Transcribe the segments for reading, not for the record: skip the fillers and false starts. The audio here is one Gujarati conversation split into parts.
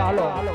હાલો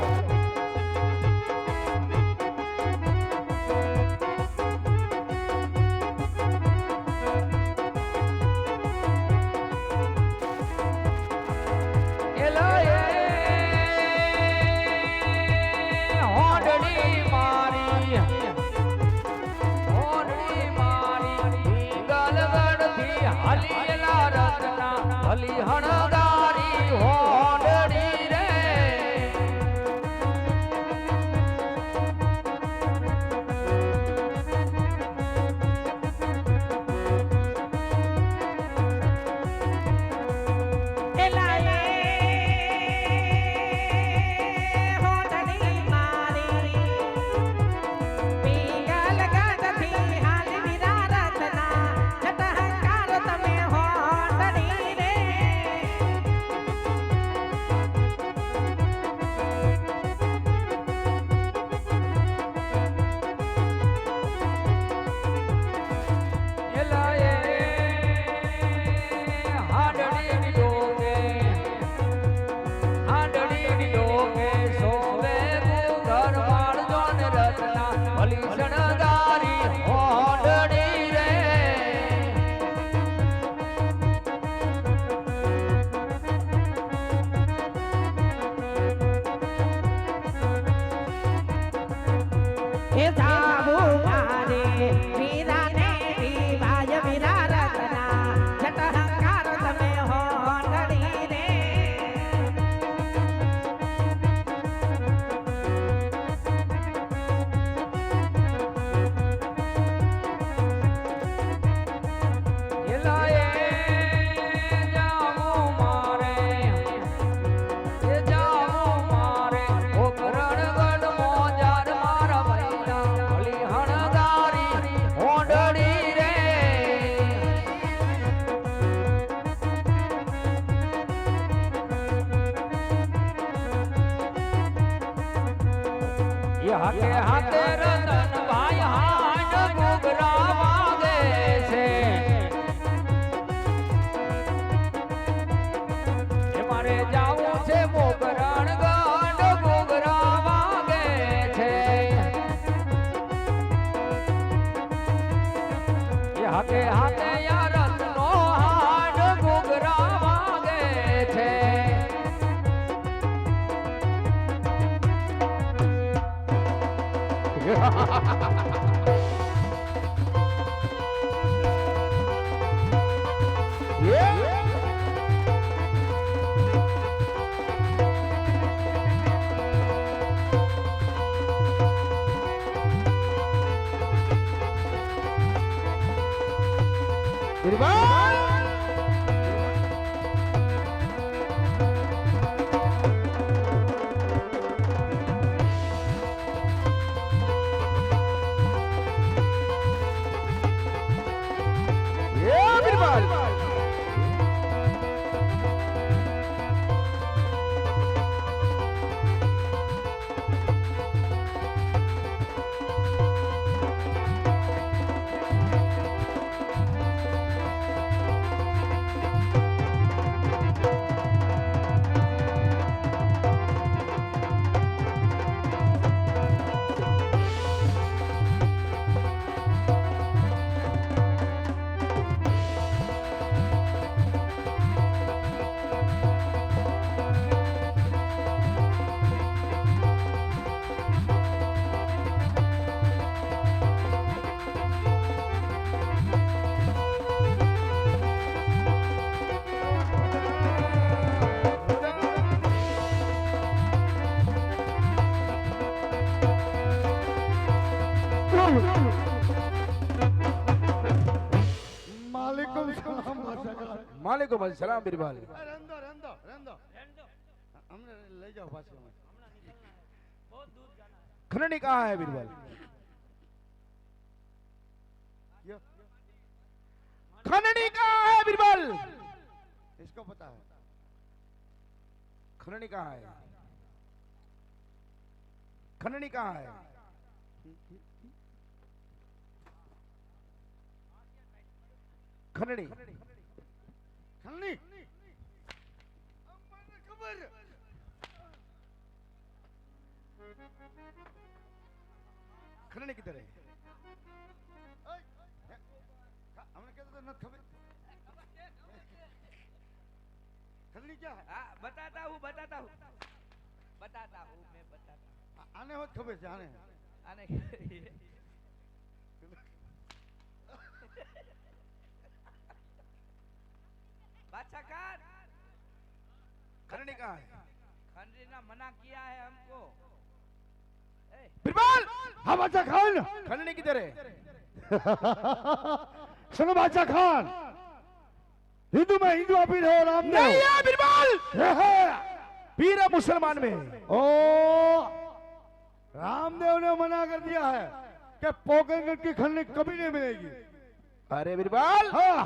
હાથે હાથે રતન ભાઈ હાડ ઘૂઘરા વાગે છે એ મારે જાવું છે મોગરણ ગઢ ઘૂઘરા વાગે છે એ હાથે હાથે યાર રતનો હાડ ઘૂઘરા વાગે છે वालेकुम अस्सलाम बिरबल रेंदो रेंदो रेंदो हमने ले जाओ पास में बहुत दूर जाना है खननी कहाँ है बिरबल खननी कहाँ है बिरबल इसको पता है खननी कहाँ है खननी कहाँ है ખંડણી ખંડણી મને ખબર खंडणी किधर है हमने कहते तो न खबर खंडणी क्या है हाँ बताता हूँ मैं बताता आने होत खबर છે આને आने बादशाह खान खंडणी कहाँ है खंडरी ना मना किया है हमको बिरबल हाँ बादशाह खान खंडणी किधर है सुनो बादशाह खान हिंदू में हिंदू पीर है रामदेव नहीं है बिरबल है पीर है मुसलमान में ओ रामदेव ने मना कर दिया है कि पोकरगढ़ की खंडनी कभी नहीं मिलेगी अरे बिरबल हाँ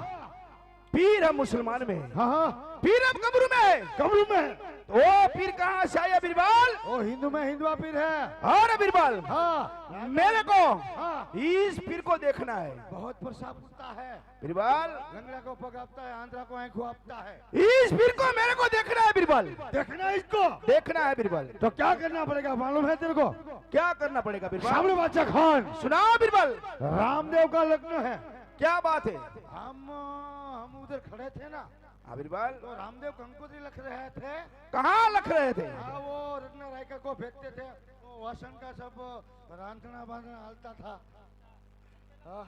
पीर है मुसलमान में हाँ हाँ पीर अब कब्र में है कब्र में तो वो पीर कहाँ से आया बिरबल ओ हिंदू में हिंदू पीर है अरे बिरबल हाँ मेरे को हाँ इस पीर को देखना है बहुत प्रसाद उठता है बिरबल गंगला को पकाता है आंध्रा को आंख आपता है इस पीर को मेरे को देखना है बिरबल देखना है इसको देखना है बिरबल तो क्या करना पड़ेगा मालूम है तेरे को क्या करना पड़ेगा बिरबल सामने बादशाह खान सुनाओ बिरबल रामदेव का लग्न है क्या बात है हम उधर खड़े थे ना हाँ बिरबल तो रामदेव कंकोत्री लिख रहे थे कहाँ लख रहे थे हाँ वो रत्न रायकर को भेजते थे वो वासन का सब रांधना बांधना हलता था हाँ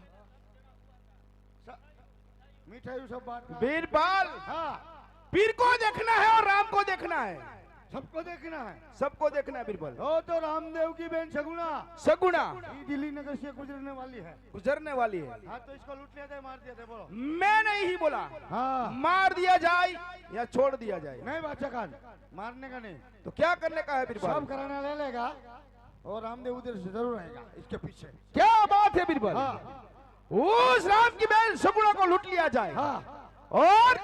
मिठाई सब बांटना बिरबल हाँ पीर को देखना है और राम को देखना है सबको देखना है सबको देखना है बिरबल वो तो रामदेव की बहन शगुना सगुना ये दिल्ली नगर से गुजरने वाली है गुजरने वाली है हाँ तो इसको लूट लिया थे मार दिया थे बोलो मैंने ही बोला हाँ मार दिया जाए या छोड़ दिया जाए नहीं बादशाह खान मारने का नहीं तो क्या करने का है सब बिरबल कराना ले लेगा और रामदेव उधर से जरूर आएगा इसके पीछे क्या बात है बिरबल हाँ उस राम की बहन सगुना को लूट लिया जाए हाँ और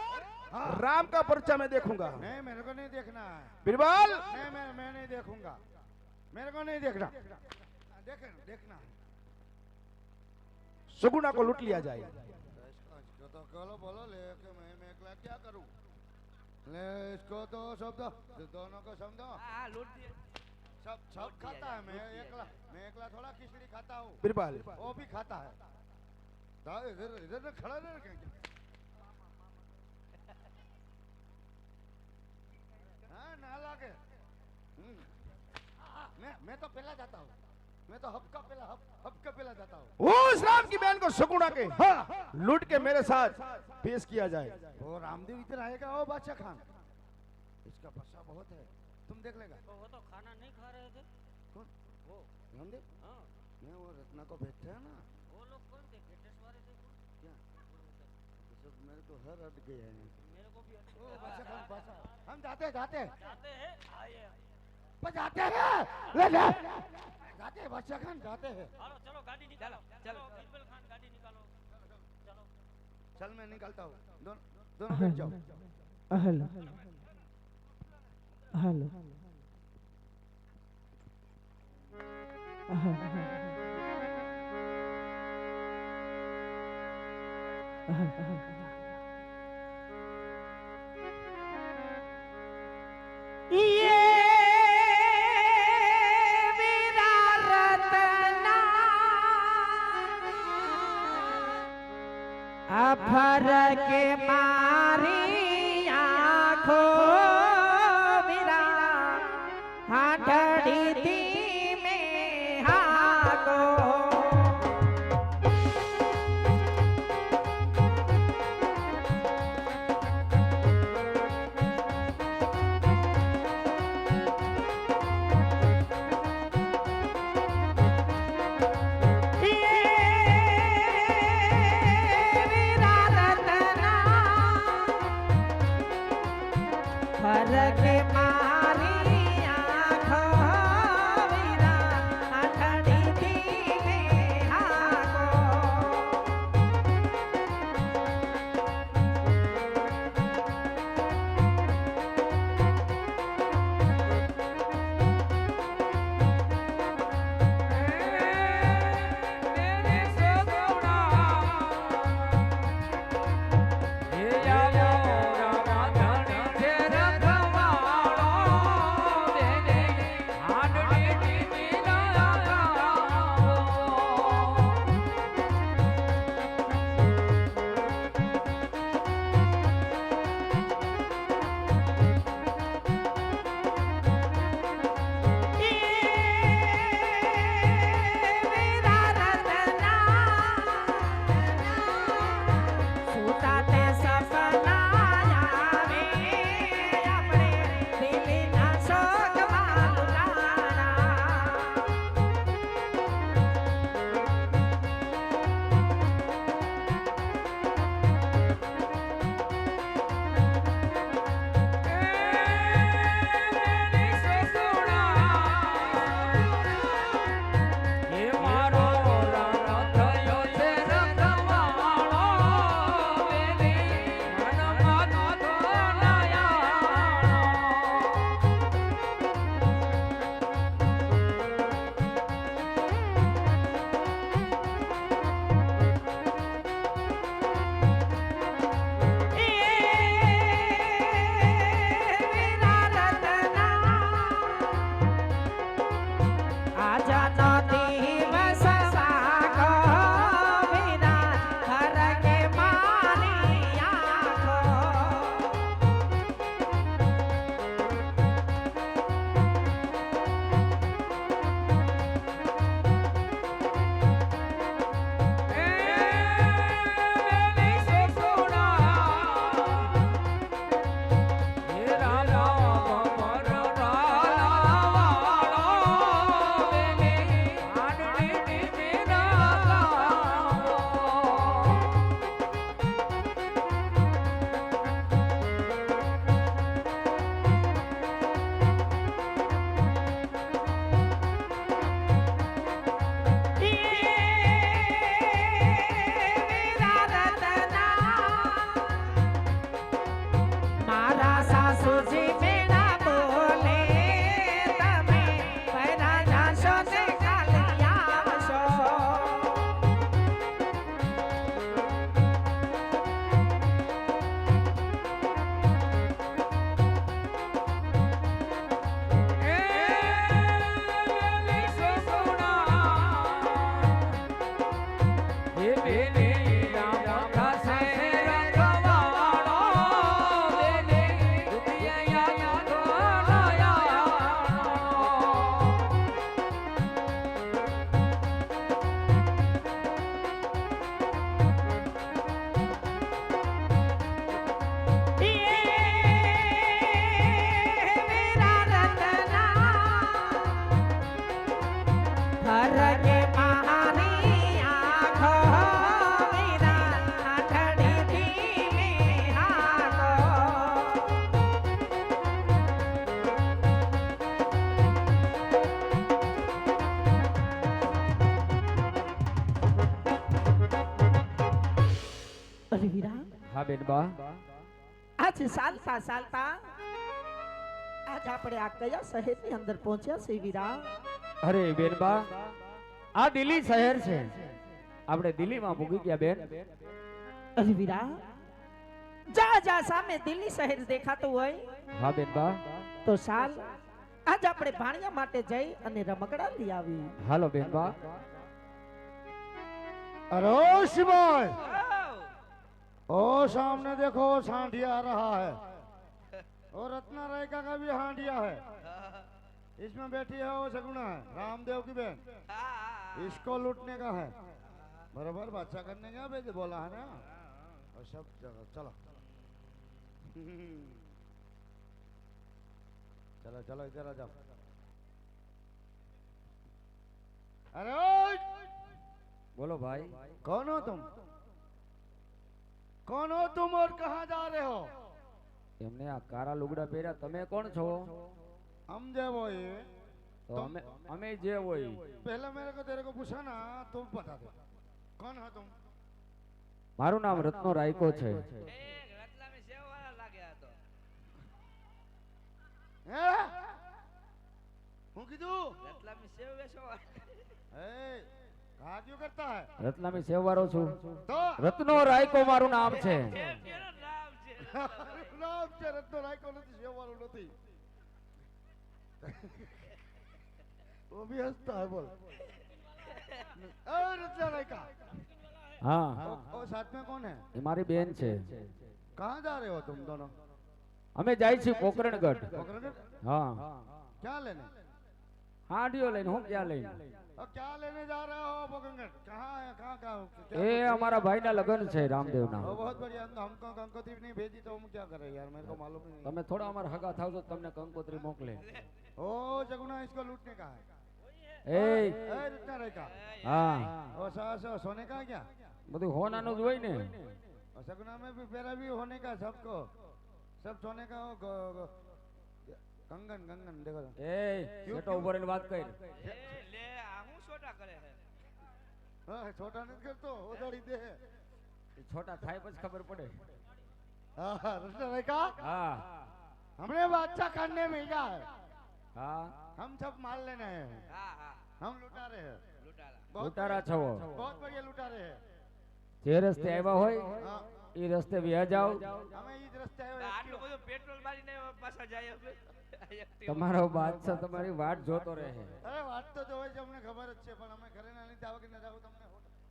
हाँ। राम का पर्चा मैं देखूंगा नहीं मेरे को नहीं देखना है बिरबल नहीं मैं नहीं देखूंगा मेरे को नहीं देखना देखना है सगुना को लूट लिया जाए तो बोलो बोलो लेके मैं एकला क्या करूं ले इसको तो सब दो दोनों को समझो हाँ लूट दिया सब खाता है मैं एकला थोड़ा खिचड़ी खाता हूँ बिरबल वो भी खाता है इधर इधर खड़ा नहीं रखेंगे हाँ ना लागे मैं तो पहला जाता हूँ मैं तो हब का पहला जाता हूँ उस राम की बहन को सगुना के हाँ लूट के मेरे साथ पेश किया जाए वो रामदेव इधर आएगा वो बादशाह खान इसका पस्सा बहुत है तुम देख लेगा वो तो खाना नहीं खा रहे थे कौन वो रामदेव हाँ मैं वो रत्ना को भेजते हैं ना वो लोग कौन थे ब्रिटिश वाले थे कौन? क्या तो सब मेरे को हर हट गए हैं मेरे को भी ओ बादशाह खान बादशाह हम जाते हैं जाते हैं आइए पर जाते हैं ले ले जाते हैं बादशाह खान जाते हैं चलो चलो गाड़ी निकालो चलो, चलो बिरबल खान गाड़ी निकालो चलो चल मैं निकालता हूँ दोनों बैठ जाओ हेलो हेलो ये मेरा रतना अफर के मारी आँखों मेरा हाथड़ी थी में हाको फरक मारी आँखों मेरा आठड़ी थी में हाको मेरे सगुना હા બેનબા આજે ચાલતા ચાલતા આજ આપણે આ કયા શહેરની અંદર પહોંચ્યા છે વીરા? અરે બેનબા આ દિલ્હી શહેર છે, આપણે દિલ્હીમાં પૂગી ગયા બેન. અરે વીરા, જા જા સામે દિલ્હી શહેર દેખાતું હોય હા બેનબા તો ચાલ આજ આપણે ભાણિયા માટે જઈ અને રમકડા લઈ આવી. હાલો બેનબા. अरे ओ शिवाय, ओ, ओ सामने देखो सांडिया आ रहा है, और रत्ना रायका का भी हांडिया है. इसमें बैठी है वो सगुना है, रामदेव की बहन. इसको लूटने का है. बराबर बादशाह करने का भेज बोला है ना. और सब जगह चलो चलो चलो इधर आ जाओ. अरे ओए, બોલો ભાઈ. कौन हो तुम? कौन हो तुम और कहाँ जा रहे हो? એમને આ કારા લુગડા પહેર્યા, તમે કોણ છો? हम जो वो ये તો અમે જે હોય. पहले मेरे को तेरे को पूछा ना, तुम बता दे कौन हो तुम? મારું નામ રત્નો રાયકો છે. રતલા મે સેવ વાળા લાગ્યા તો. हैं? हूँ किधू? રતલા મે સેવ વેસો. ए, कहाँ क्यों करता है? રત્નામી સેવવારો છું. तो રત્નો રાયકો મારું નામ છે. કેમ કેનો નામ છે? नाम से रत्नो राय को नहीं शेवारो नहीं. वो भी हंसता है बोल. रत्ना राय का હા और साथ में कौन है? એ મારી બેન છે. कहाँ जा रहे हो तुम दोनों? અમે જાય છીએ પોકરણગઢ. पोखरगढ़? હા क्या लेने? હાંડીઓ લઈને. હું ક્યાં લઈને? और क्या लेने जा रहे हो पोखरगढ़? कहाँ है? कहाँ का? એ અમારા ભાઈના લગ્ન છે રામદેવના. बहुत बढ़िया. हमको कंकोत्री नहीं भेजी तो हम क्या करें यार, मेरे को मालूम नहीं. તમે થોડા અમારા હગા થાવ તો તમને કંકોત્રી મોકલે. ओ जगुना इसको लूटने का है. એ रत्ना राय का હા और सोने का है क्या? બધું હોનાનું જ હોય ને. और सगुना में भी फेरा भी होने का सबको, सब सोने का हो. कंगन कंगन देखो तो. એ છેટો ઉભો રહીને વાત કરી. એ લે આ હું છોટા કરે છે. हाँ, छोटा नहीं करतो उधर ही दे. એ છોટા થાય પછી ખબર પડે. हाँ, रत्ना राय का હા हमने बादशाह करने में क्या है? હા हम सब माल लेने हैं. હા હા हम लुटा रहे हैं. લૂંટાલા. લૂંટારા છો. बहुत बढ़िया लुटा रहे हैं. જે રસ્તે આવ્યા હોય हाँ, એ રસ્તે વ્યા જાઓ. हमें इस रास्ते आए हुए આટલું બધું પેટ્રોલ મારીને પાછા જાય હવે. તમારો બાદશાહ તમારી વાટ જોતો રહે. अरे बात तो जो है हमने खबर अच्छे पण हमें घरे ना नहीं जाओ कि ना जाओ તમને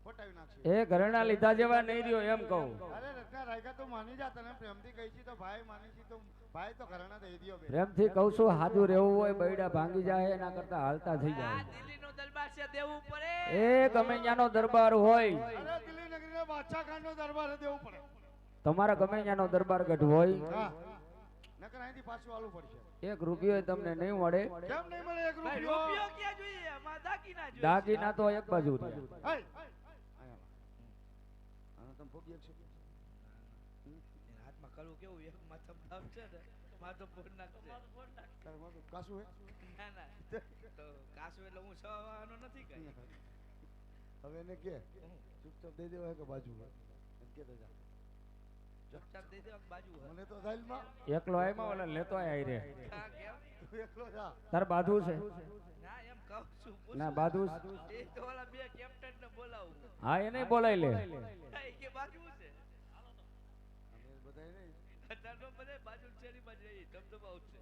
ફોટાવી નાખશે. એ ઘરેણા લીધા જેવા નહીં રહ્યો એમ કહું. અરે રત્ના રાયકા તો માની જાતા ને, પ્રેમથી કહી છી તો ભાઈ માની છી તો ભાઈ તો ઘરેણા દઈ દિયો બે. પ્રેમથી કહું છું હાજુ રહેવું હોય બૈડા ભાંગી જાય એના કરતા હાલતા થઈ આ જાય. દિલ્હીનો દરબાર છે દેવું પડે. એ ગમે ત્યાંનો દરબાર હોય, અરે દિલ્હી નગરીનો બાદશાહ ખાનનો દરબાર દેવું પડે. તમારા ગમે ત્યાંનો દરબાર ગઢ હોય, હા, નકર અહીંથી પાછું આલું પડશે. 1 રૂપિયો તમને નહીં મળે. કેમ નહીં મળે 1 ભાઈ રૂપિયો? રૂપિયો ક્યાં જોઈએ? આમાં દાગીના જોઈએ. દાગીના તો એક બાજુ રહ્યા. હઈ, આનો તમે ફોગી એકશો. એના હાથમાં કળું કેવું એક માથા ભાવ છે ને માથો ફોડ નાખશે. તારે માથું કાસું હે? ના ના તો કાસુ એટલે હું સવાનો નથી કઈ. હવે એને કે ચૂપચાપ દઈ દેવા કે બાજુ એમ કે તો જા. ચપચાપ દઈ દેવા બાજુ હોય. મને તો સાઈલમાં એકલો આવ્યો ઓલા લેતો આય રે. હા, કેમ? તું એકલો જા. તાર બાધુ છે? ના એમ કહું છું પૂછું. ના બાધુ એ તો ઓલા બે કેપ્ટન ને બોલાવું. હા એને બોલાઈ લે. હા, ઈ કે બાજુ છે અમે બધાય નહીં. અત્યારનો બધાય બાજુ શેરીમાં જ રહી ધબધબાવ છે.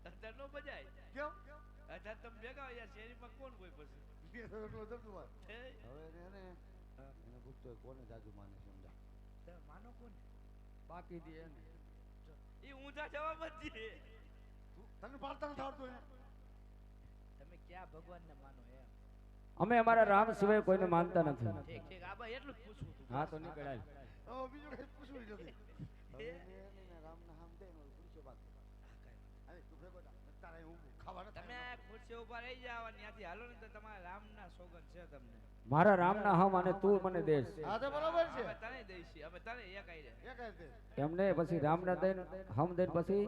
અત્યારનો બજાય કેમ? અત્યારે તમે ભેગા હોય યાર શેરીમાં કોણ હોય પછી એ તો એટલો જબરદસ્ત. હે? હવે એને એને પૂછતો હોય કોને જાદુ માને છે સમજા. તમે માનો કોણ? બાકી દે એને. ઈ ઊંધા જવાબ જ છે. તને પાડતા નથી આવડતું એને? તમે ક્યાં ભગવાનને માનો એમ? અમે અમારા રામ સિવાય કોઈને માનતા નથી. ઠીક ઠીક આ ભાઈ એટલું જ પૂછવું હતું. હા તો નીકળાય. બીજું કઈ પૂછવું જ નથી. હવે એને રામના હામ દે ને પૂછ્યો બાકી. અરે તું ભેગો થા. તારે હું ખાવા નથી. તમે ખુરશી ઉપર રહી જાવ અને ત્યાંથી હાલો ને તો તમારા રામના સોગંદ છે તમને. મારા રામના હમ અને તું મને દેશ. હા તો બરોબર છે. અમે તને દઈશી અમે તને એક આઈ રે. એ કઈ દે. એમને પછી રામને દઈને હમ દઈને પછી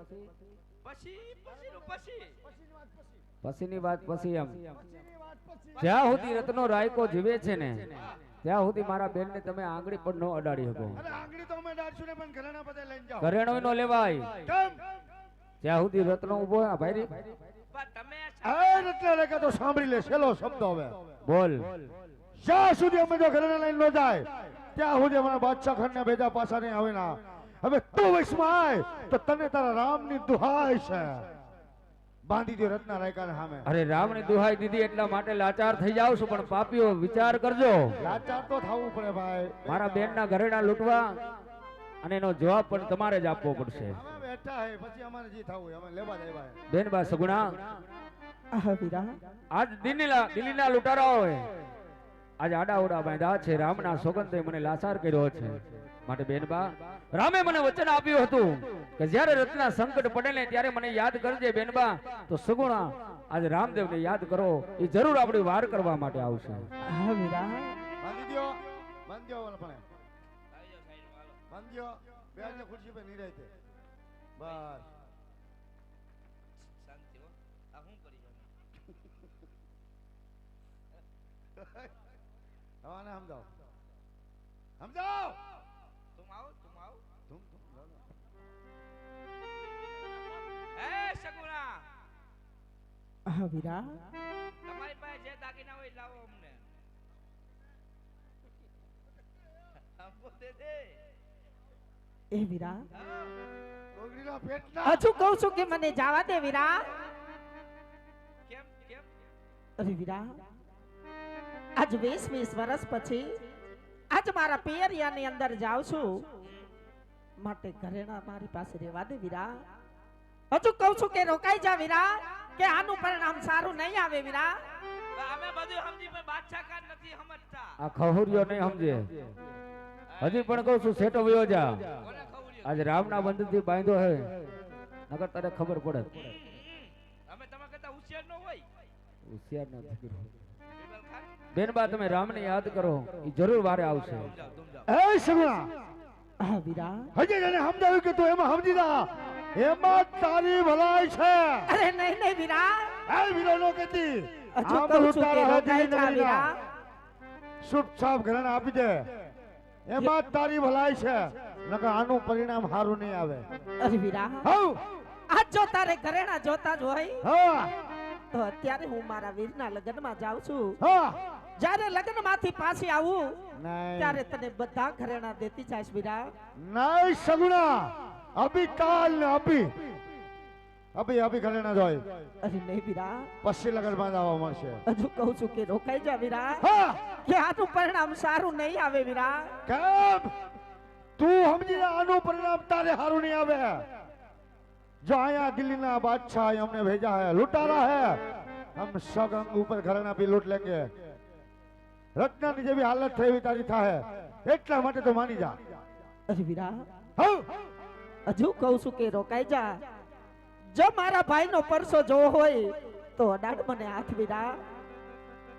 પછીનું પછી પછીની વાત પછી એમ. જ્યાં સુધી રત્નો રાયકો જીવે છે ને ત્યાં સુધી મારા બેન ને તમે આંગળી પણ ન અડાડી શકો. અરે આંગળી તો અમે ડાળશું ને પણ ઘરેણા બધા લઈને જાઓ. ઘરેણો નો લેવાય કેમ? ત્યાં સુધી રત્નો ઉભો આ ભાઈ પણ તમે એ રત્ન રેખા તો સાંભળી લે છેલ્લો શબ્દ હવે બોલ. જ્યાં સુધી અમે જો ઘરેણા લઈને ન જાય ત્યાં સુધી અમારા બાદશાહ ખાન ને બેજા પાછા નહીં આવે ના. હવે તું વૈશમાં આય તો તને તારા રામની દુહાઈ છે. બાંધી દો રત્ન રેખા સામે. અરે રામની દુહાઈ દીધી એટલા માટે લાચાર થઈ જાવ છું, પણ પાપીઓ વિચાર કરજો. લાચાર તો થવું પડે ભાઈ. મારા બેનના ઘરેણા લૂંટવા અને એનો જવાબ પણ તમારે જ આપવો પડશે. અમે બેઠા હે પછી અમારે જે થવું અમે લેવા જાય ભાઈ. બેનબા સગુણા, આહા વીરા, આજ દિલ્હીના લૂંટારાઓએ આજ આડાઓડા બાંધ્યા છે. રામના સોગંદે મને લાચાર કર્યો છે. માટે બેનબા, રામે મને વચન આપ્યું હતું કે જ્યારે રત્ના સંકટ પડે ને ત્યારે મને યાદ કરજે બેનબા. તો સગુણા આજ રામદેવને યાદ કરો, એ જરૂર આપણી વાર કરવા માટે આવશે. આહા વીરા, બાંધી દો વલપણે આવી જાઓ સાઈડ વાળો. બાંધી દો. બેસને ખુરશી પર નહીં રહેતે. બસ શાંતિ હો. આ હું કરી જાઉં? હવાને સમજાવો સમજાવો. તુમ આવો. તુમ લો લો. એ સગુણા, આહા વીરા, તમારી પાસે જે દાગીના હોય લાવો અમને. આપો દે દે. એ વીરા, ડોગરીના પેટના હજુ કહું છું કે મને જવા દે વીરા. કેમ કેમ? અરે વીરા, આજ 20 વર્ષ પછી આજ મારા પિયરિયાની અંદર જાઉં છું, માટે ઘરેણા મારી પાસે રહેવા દે વીરા. હજુ કહું છું કે રોકાઈ જા વીરા, કે આનું પરિણામ સારું નહીં આવે વીરા. અમે બધું સમજી પણ બાદશાહ ખાન નથી સમજતા. આ ખહુરિયો નહીં સમજે. હજી પણ કહું છું સેટો વયો જા. કોને ખવડ્યું? આજ રામના બંધનથી બાંધ્યો હે, નકર તારે ખબર પડે. અમે તમે કરતા હોશિયાર ન હોય. હોશિયાર નથી કર્યો. બિરબલ ખાન, બેનબા તમે રામને યાદ કરો, એ જરૂર વારે આવશે. તુમ જાઓ. એ સગુણા આહા વીરા, હજી એને સમજાવ્યું કે તું એમાં સમજી જા. એમાં તારી ભલાઈ છે. અરે નહીં નહીં વીરા, એ વિરોનો કેતી હજુ આમ કહું છું કે લૂંટારા રોકાઈ હાથી જા નહીં વીરા. ચૂપચાપ ઘરેણા આપી દે. એમાં તારી ભલાઈ છે. નકર આનું પરિણામ સારું નહીં આવે. અરે વીરા, હઉ આજ જો તારે ઘરેણા જોતા જ હોય હા તો અત્યારે હું મારા વીરના લગ્નમાં જાઉં છું. હા જ્યારે લગ્નમાંથી પાછી આવું નહીં ત્યારે તને બધા ઘરેણા દેતી જઈશ વીરા. નહીં સગુણા અભી કાલ ને અભી ઘરેણા જોઈ અરે નહીં વીરા, પછી લગન બાંધવા મળશે. હજુ કહું છું કે રોકાઈ જા વીરા, હા કે આનું પરિણામ સારું નહીં આવે વીરા. કેમ તું સમજી જા, આનું પરિણામ તારે સારું નહીં આવે. जो आया दिल्ली ना बादशाह हमने भेजा है, लुटारा है, हम सब अंग ऊपर घराना भी लूट लेंगे. रत्ना ની જેવી હાલત થઈ એવી તારી થાય એટલા માટે તો માની જા. અરે વીરા, હઉ હજુ કહું છું કે રોકાઈ જા. જો મારા ભાઈનો પરસો જોવો હોય તો અડાડ મને હાથ વીરા.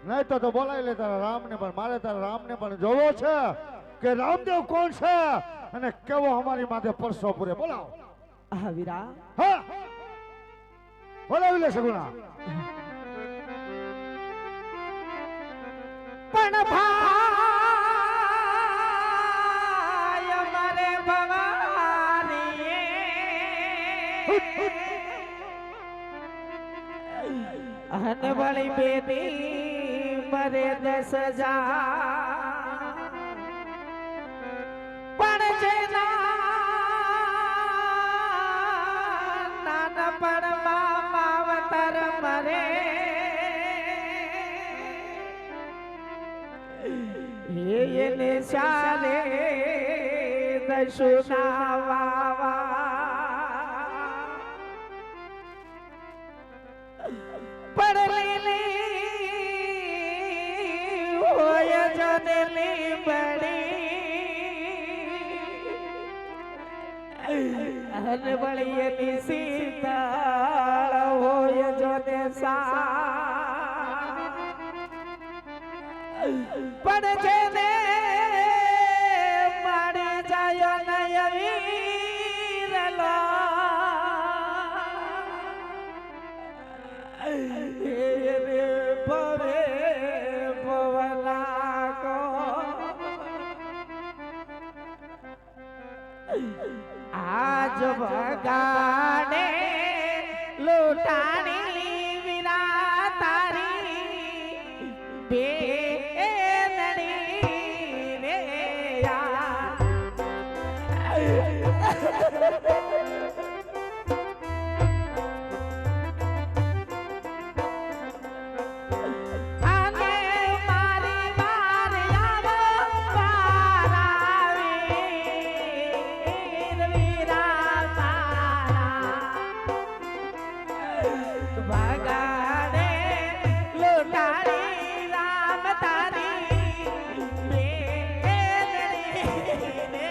નહીં તો બોલાવી લે તારા રામને, પણ મારે તારા રામને પણ જોવો છે કે રામદેવ કોણ છે અને કેવો અમારી માથે પરસો પૂરે. બોલાવો. હા વીરા, હા બોલાવી લે સગુણા. પણ ભાઈ અમારે ભવાની અન વળી બેની મરે 10,000 પણ જેના નાનપણમાં માવતર મરે એને ચાલે દશુના વાવા પડલેલી હોય જનેલી બડી અન વળી એની શીતળ હોય જોને સા પણ જેને મારી જાય નય વીરલો એને ભવે ભવના કો વગાડે લૂંટાણી વીરા તારી બેનડી રે આને મારી વાર આવો પારાવીર વીરા તારા વગાડે લૂંટાણી રામ તારી બેનડી રે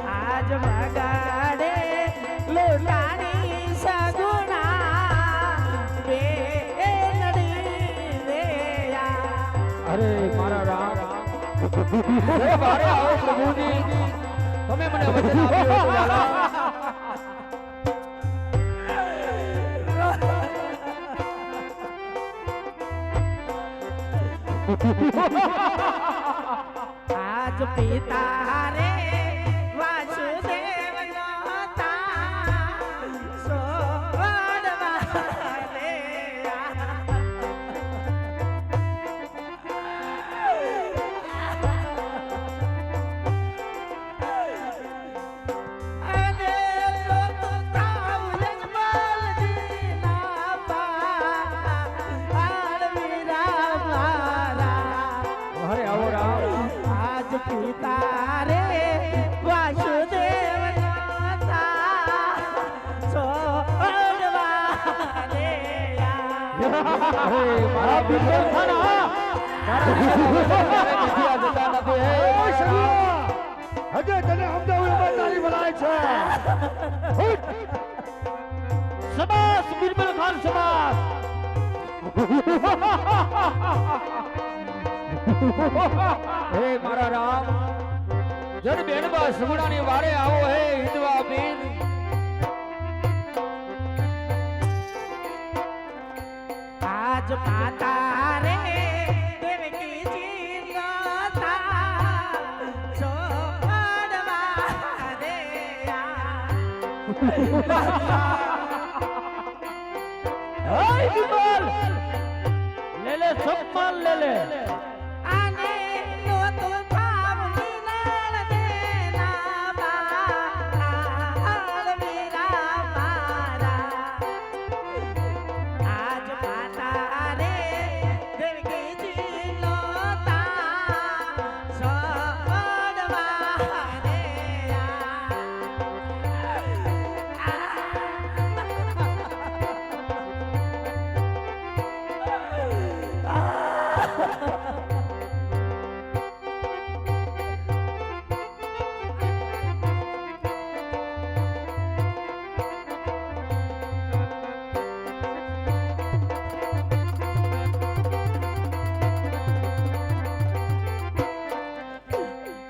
આજ વગાડે લૂંટાણી સગુણા બેનડી રે અરે મારા રામ જય બારે આવો પ્રભુજી તમે મને વચન આપ્યું હતું વાલા આજ પિતા રે વાસુદેવ નોતા સોડવા રે અને લોકો તાવરજ બલજી ના પાડ વીરા મારા અરે આવો રામ આજ પિતા રે વાસુદેવ નોતા છોડવા રે અરે મારા બિરબલ ખાના મારા જતા નથી હે હજે તને અમદાવાદ તારી ભલાઈ છે શાબાશ બિરબલ ખાન શાબાશ હે મારા રામ જન બેનબા સગુણાની વારે આવો હે હિંદવા બીન આજ માતા રે દેવકીજી નોતા છોડવા રે હે બિરબલ લે લે સમ્માન લે લે આને નોતો ભાવ મિલણ દેના બાળ વીરા મારા આજ માતા રે દેવકીજી નોતા છોડવા રે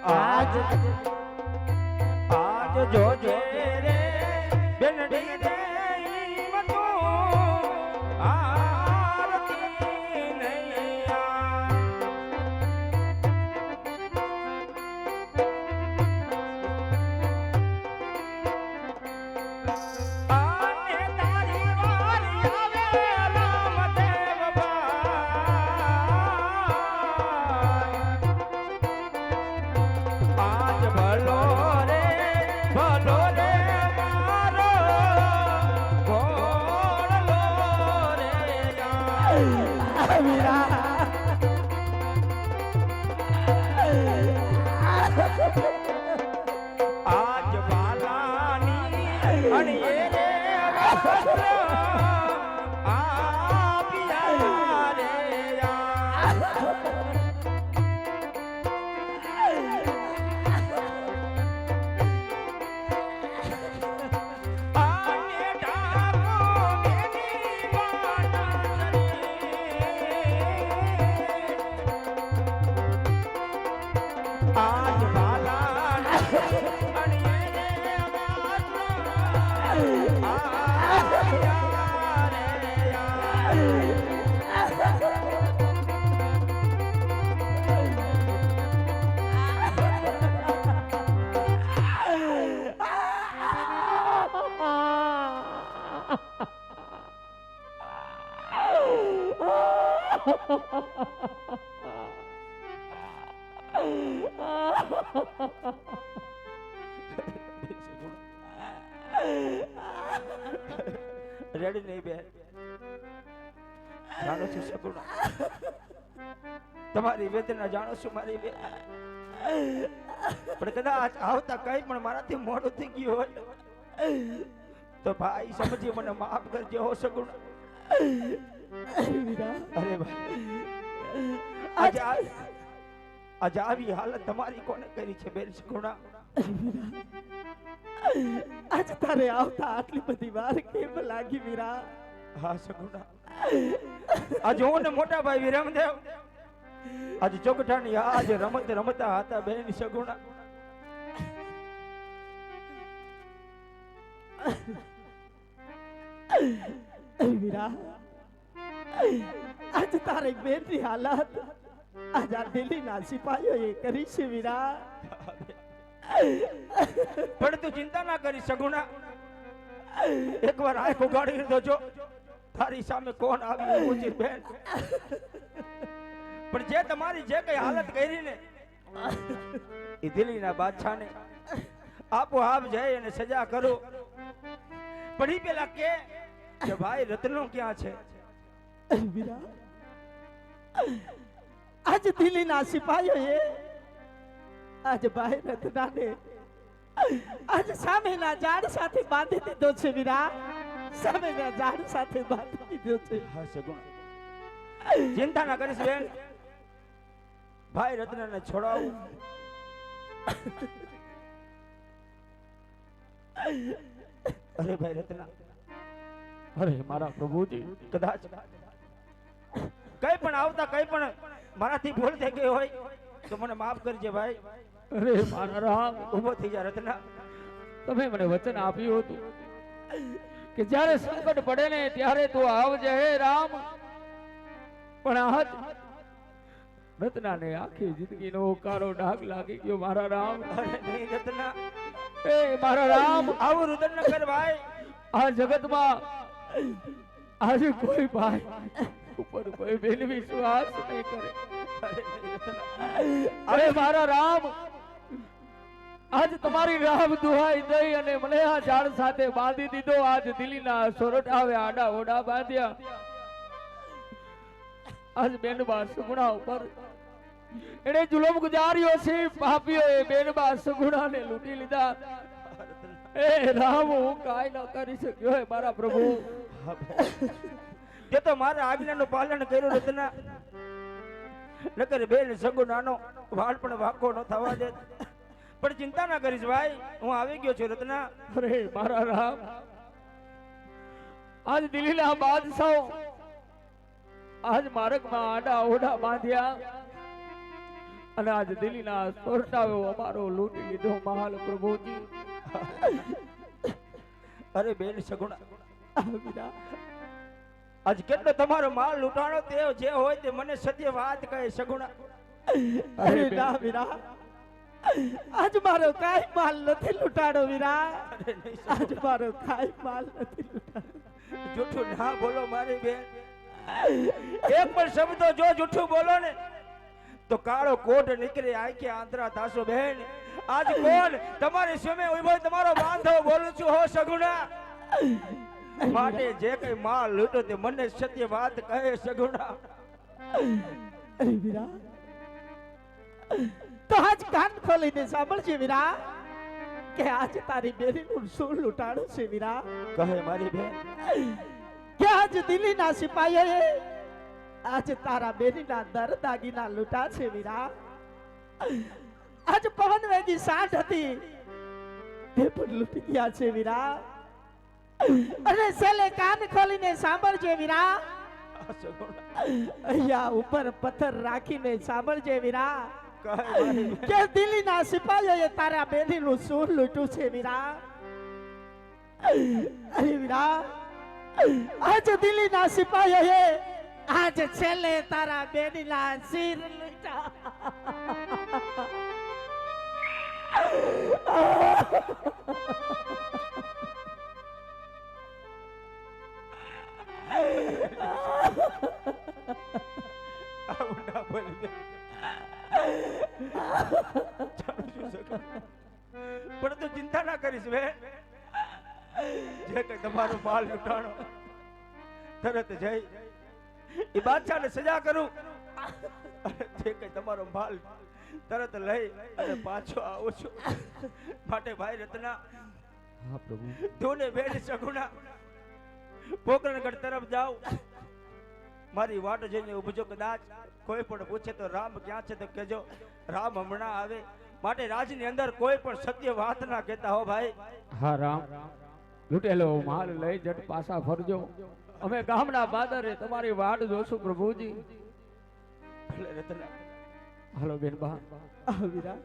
આજ આજ જોજે રે બેનડી રે મતો આરતી નૈયા આને તારી વારી આવે રામદેવ ભાઈ આજ ભલો રે મારો ભોળલો રે આજ બાલાની અણીએ રે વસ્ત્ર આપ્યા રે રેડી નહીં બેન, જાણો છું સગુણા, તમારી વેદના જાણો છું મારી બેન, પણ કદાચ આવતા કઈ પણ મારાથી મોડું થઈ ગયું હોય તો ભાઈ સમજી મને માફ કરજો હો સગુણા. અરે ભાઈ, આજે આવી હાલત તમારી કોને કરી છે બેન સગુણા? આજ તારે આવતા આટલી બધી વાર કેમ લાગી વીરા? હા સગુણા, આજે હું ને મોટા ભાઈ વિરમદેવ આજે ચોકઠાની આજે રમત રમતા હતા બેન સગુણા. વીરા, આજ તારી બેનની હાલત આજ આ દિલ્હીના સિપાહીઓએ કરી છે વીરા. પણ તું ચિંતા ના કરી સગુણા, એકવાર આંખ ઉગાડી દોજો તારી સામે કોણ આવી ઊભું છે બેન. પણ જે તમારી જે કઈ હાલત કરી ને એ દિલ્હીના બાદશાહને આપોઆપ જઈ અને સજા કરો. પણ ઈ પેલા કે ભાઈ રત્નો ક્યાં છે? વીરા, આજ દિલ્હીના સિપાહીઓએ આજ ભાઈ રત્નાને આજ સામેના ઝાડ સાથે બાંધી દીધો છે વીરા. સામેના ઝાડ સાથે બાંધી દીધો છે. હા સગુણા, ચિંતા ના કરીશ બેન, ભાઈ રત્નને છોડાવું. અરે ભાઈ રત્ના, અરે મારા પ્રભુજી, કદાચ કઈ પણ આવતા કઈ પણ મારાથી ભૂલ થઈ ગઈ હોય તો મને માફ કરજે ભાઈ. અરે મારા રામ, ઊભો થઈ જા રત્ના. તમે મને વચન આપ્યું હતું કે જ્યારે સંકટ પડે ને ત્યારે તું આવજે હે રામ. પણ આજ રત્નાને આખી જિંદગીનો કાળો ડાઘ લાગી ગયો મારા રામ. અરે નહીં રત્ના, એ મારા રામ, આવું રુદન ન કર ભાઈ. આ જગતમાં આજે કોઈ ભાઈ ઉપર કોઈ બેન વિશ્વાસ નહીં કરે. અરે નહીં રત્ના, અરે મારા રામ, આજ તમારી રામ દુહાઈ દઈ અને મને આ ઝાડ સાથે બાંધી દીધો. આજ દિલ્હીના સોરઠાવે આડા ઓડા બાંધ્યા. આજ બેનબા સુગુણા ઉપર એને જુલમ ગુજાર્યો છે. પાપીઓએ બેનબા સુગુણાને લૂંટી લીધા. એ રામ, હું કાંઈ ન કરી શક્યો હે મારા પ્રભુ. તે તો મારા આજ્ઞાનું પાલન કર્યું રત્ના, નકર બેન સગુણાનો વાળ પણ વાંકો ન થવા દે. પણ ચિંતા ના કરીશ ભાઈ, હું આવી ગયો છું રત્ના. અરે મારા રામ, આજ દિલ્હીના બાદશાહો આજ માર્ગમાં આડા ઓઢા બાંધ્યા અને આજ દિલ્હીના સોરઠાઓ અમારો લૂંટી લીધો મહાલ પ્રભુજી. અરે બેન સગુણા, આજ કેટલો તમારો માલ લૂંટાણો તે જે હોય તે મને સત્ય વાત કહે સગુણા. અરે ના વીરા, આજ મારો કાંઈ માલ નથી લૂંટાડો વીરા. આજ મારો કાંઈ માલ નથી લૂંટાડો. જૂઠું ના બોલો મારી બેન, એક પણ શબ્દો જો જૂઠું બોલો ને તો કાળો કોટ નીકળે આંખે આંતરા થાશો બેન. આજ કોણ તમારી સામે ઉભો તમારો બાંધો બોલું છું હો સગુણા. માટે જે કઈ માલ લૂંટો તે મને સત્ય વાત કહે સગુણા. અરે વીરા, તો આજ કાન ખોલીને સાંભળજે વીરા કે આજ તારી બેનનું શું લૂંટાણું છે વીરા. કહે મારી બેન. કે આજ દિલ્હીના સિપાહીઓએ આજ તારા બેનના દર દાગીના લૂંટા છે વીરા. આજ પવન વેગી સાઠ હતી તે પણ લૂંટી ગયા છે વીરા. અને છેલ્લે કાન ખોલીને સાંભળજે વીરા. અહીંયા ઉપર પથ્થર રાખીને સાંભળજે વીરા કે દિલ્હીના સિપાહીઓએ તારા બેનનું શું લૂંટ્યું છે વીરા. અરે વીરા, આજ દિલ્હીના સિપાહીઓએ આજ છેલ્લે તારા બેનના શિર લૂંટ્યા. બોલ બેન. જાણું છું સગા. પણ તું ચિંતા ના કરીશ બેન. જે કઈ તમારો માલ લૂંટાણો તરત જઈ એ બાદશાહને સજા કરું. જે કઈ તમારો માલ તરત લઈ અને પાછો આવું છું. માટે ભાઈ રત્ના હા પ્રભુ તું ને બેન સગુણા પોકરણગઢ તરફ જાઓ. મારી વાટ જોઈને ઉભજો. કદાચ કોઈ પણ પૂછે તો રામ ક્યાં છે તો કહેજો રામ હમણાં આવે. માટે રાજની અંદર કોઈ પણ સત્ય વાત ના કહેતા હો ભાઈ. હા રામ લૂટેલો માલ લઈ જટ પાછા ફરજો. અમે ગામના બાદરે તમારી વાટ જોશું પ્રભુજી. ભલે રત્ના. હાલો બેનબા વીરા